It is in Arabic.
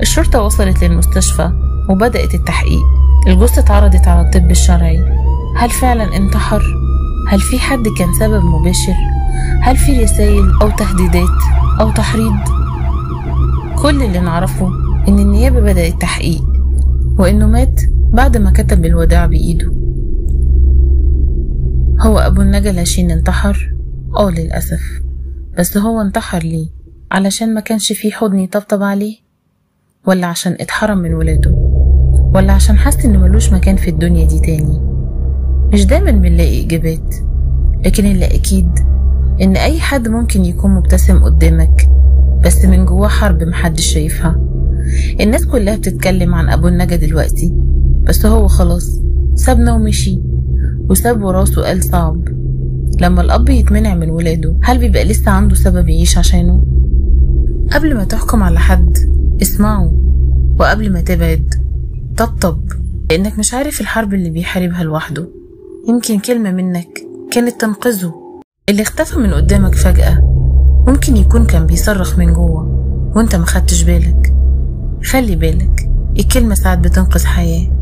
الشرطة وصلت للمستشفى وبدأت التحقيق. الجثة اتعرضت على الطب الشرعي. هل فعلا انتحر؟ هل في حد كان سبب مباشر؟ هل في رسائل أو تهديدات أو تحريض؟ كل اللي نعرفه إن النيابة بدأت تحقيق، وإنه مات بعد ما كتب الوداع بإيده. هو أبو النجا لاشين انتحر؟ للأسف. بس هو انتحر ليه؟ علشان ما كانش فيه حضن يطبطب عليه؟ ولا عشان اتحرم من ولاده؟ ولا عشان حس إنه ملوش مكان في الدنيا دي تاني؟ مش دايما بنلاقي إجابات، لكن اللي أكيد إن أي حد ممكن يكون مبتسم قدامك بس من جواه حرب محدش شايفها. الناس كلها بتتكلم عن أبو النجا دلوقتي، بس هو خلاص سابنا ومشي، وساب وراه سؤال صعب. لما الأب يتمنع من ولاده، هل بيبقى لسه عنده سبب يعيش عشانه؟ قبل ما تحكم على حد اسمعه، وقبل ما تبعد طبطب، لأنك مش عارف الحرب اللي بيحاربها لوحده. يمكن كلمة منك كانت تنقذه. اللي اختفى من قدامك فجأة ممكن يكون كان بيصرخ من جوه وانت ما خدتش بالك. خلي بالك، الكلمة ساعات بتنقذ حياة.